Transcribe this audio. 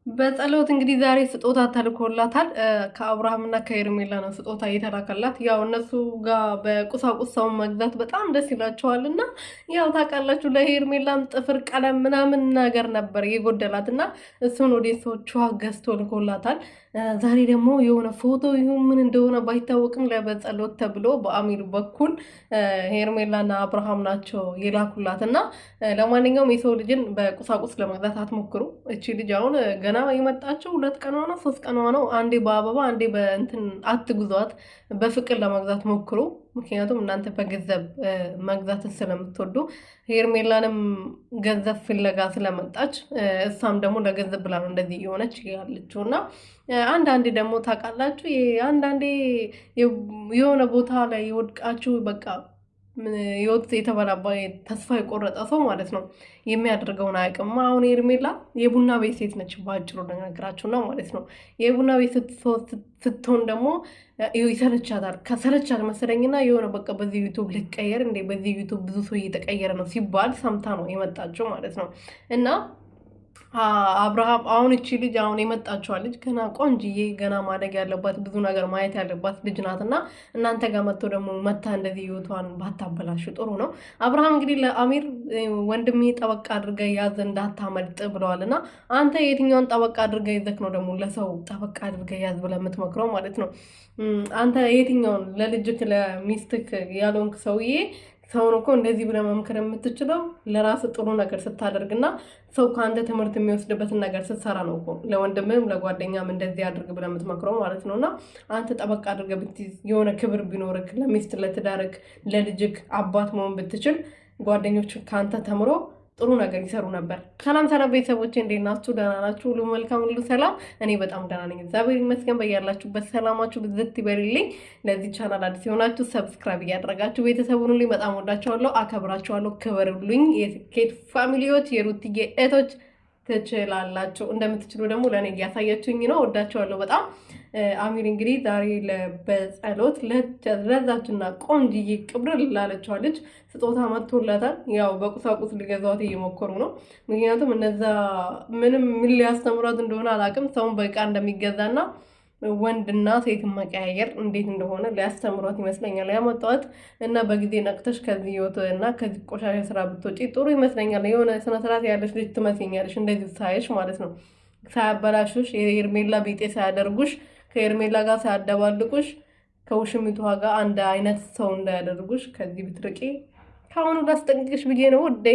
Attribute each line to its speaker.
Speaker 1: በጸሎት እንግዲህ ዛሬ ስጦታ ተልኮላታል ከአብርሃምና ከኤርሜላ ነው ስጦታ የተላከላት። ያው እነሱ ጋር በቁሳቁስ ሰው መግዛት በጣም ደስ ይላቸዋልና ያው ታውቃላችሁ ለኤርሜላም ጥፍር ቀለም ምናምን ነገር ነበር የጎደላት እና እሱን ወደ ሰዎቿ ገዝቶ ልኮላታል። ዛሬ ደግሞ የሆነ ፎቶ ይሁን ምን እንደሆነ ባይታወቅም ለበጸሎት ተብሎ በአሚር በኩል ሄርሜላና አብርሃም ናቸው የላኩላት እና ለማንኛውም የሰው ልጅን በቁሳቁስ ለመግዛት አትሞክሩ። እቺ ልጅ አሁን ገና የመጣችው 2 ቀኗ ነው 3 ቀኗ ነው። አንዴ በአበባ አንዴ በእንትን አትጉዟት፣ በፍቅር ለመግዛት ሞክሩ። ምክንያቱም እናንተ በገንዘብ መግዛትን ስለምትወዱ ሄርሜላንም ገንዘብ ፍለጋ ስለመጣች እሷም ደግሞ ለገንዘብ ብላ ነው እንደዚህ የሆነች ያለችው እና አንዳንዴ ደግሞ ታውቃላችሁ አንዳንዴ የሆነ ቦታ ላይ ወድቃችሁ በቃ ህይወት የተበላባ ተስፋ የቆረጠ ሰው ማለት ነው የሚያደርገውን አያውቅም። አሁን ኤርሜላ የቡና ቤት ሴት ነች ባጭሩ ነገራችሁ ነው ማለት ነው። የቡና ቤት ስትሆን ደግሞ ይሰለቻታል። ከሰለቻት መሰለኝና የሆነ በቃ በዚህ ዩቱብ ልቀየር እንዴ በዚህ ዩቱብ ብዙ ሰው እየተቀየረ ነው ሲባል ሰምታ ነው የመጣችው ማለት ነው እና አብርሃም አሁን እቺ ልጅ አሁን የመጣችዋ ልጅ ገና ቆንጅዬ ገና ማደግ ያለባት ብዙ ነገር ማየት ያለባት ልጅ ናት እና እናንተ ጋር መጥቶ ደግሞ መታ እንደዚህ ህይወቷን ባታበላሹ ጥሩ ነው። አብርሃም እንግዲህ ለአሚር ወንድሜ ጠበቃ አድርገ ያዝ እንዳታመልጥ ብለዋል እና አንተ የትኛውን ጠበቃ አድርገ ይዘክ ነው ደግሞ ለሰው ጠበቃ አድርገ ያዝ ብለህ የምትመክረው ማለት ነው? አንተ የትኛውን ለልጅክ ለሚስትክ ያለውን ሰውዬ ሰውን እኮ እንደዚህ ብለህ መምከር የምትችለው ለራስ ጥሩ ነገር ስታደርግና ሰው ከአንተ ትምህርት የሚወስድበትን ነገር ስትሰራ ነው እኮ ለወንድምህም ለጓደኛም እንደዚህ አድርግ ብለህ የምትመክረው ማለት ነው። እና አንተ ጠበቃ አድርገህ ብትይዝ የሆነ ክብር ቢኖርክ ለሚስት ለትዳርክ ለልጅክ አባት መሆን ብትችል ጓደኞች ከአንተ ተምሮ ጥሩ ነገር ይሰሩ ነበር። ሰላም ሰላም ቤተሰቦቼ እንዴት ናችሁ? ደህና ናችሁ? ሁሉ መልካም ሁሉ ሰላም? እኔ በጣም ደህና ነኝ፣ እግዚአብሔር ይመስገን። በያላችሁበት ሰላማችሁ ብዝት ይበልልኝ። ለዚህ ቻናል አዲስ የሆናችሁ ሰብስክራይብ እያደረጋችሁ ቤተሰቡን ሁሉ በጣም ወዳችኋለሁ፣ አከብራችኋለሁ። ክበሩልኝ የስኬት ፋሚሊዎች፣ የሩትዬ እህቶች ትችላላችሁ። እንደምትችሉ ደግሞ ለእኔ እያሳያችሁኝ ነው። ወዳችኋለሁ በጣም። አሚር እንግዲህ ዛሬ በጸሎት ለዛችና ቆንጅዬ ቅብር ላለችዋ ልጅ ስጦታ መጥቶላታል። ያው በቁሳቁስ ሊገዛት እየሞከሩ ነው። ምክንያቱም እነዛ ምንም ምን ሊያስተምሯት እንደሆነ አላውቅም። ሰውን በቃ እንደሚገዛና ወንድና ሴት መቀያየር እንዴት እንደሆነ ሊያስተምሯት ይመስለኛል ያመጣዋት እና በጊዜ ነቅተሽ ከዚህ ህይወት እና ከዚህ ቆሻሻ ስራ ብትወጪ ጥሩ ይመስለኛል። የሆነ ስነ ስርዓት ያለሽ ልጅ ትመስኛለሽ እንደዚህ ሳይሽ ማለት ነው። ሳያበላሹሽ የኤርሜላ ቢጤ ሳያደርጉሽ ከኤርሜላ ጋር ሳያደባልቁሽ ከውሽሚቷ ጋር አንድ አይነት ሰው እንዳያደርጉሽ ከዚህ ብትርቂ ከአሁኑ ላስጠንቅቅሽ ብዬ ነው ውዴ።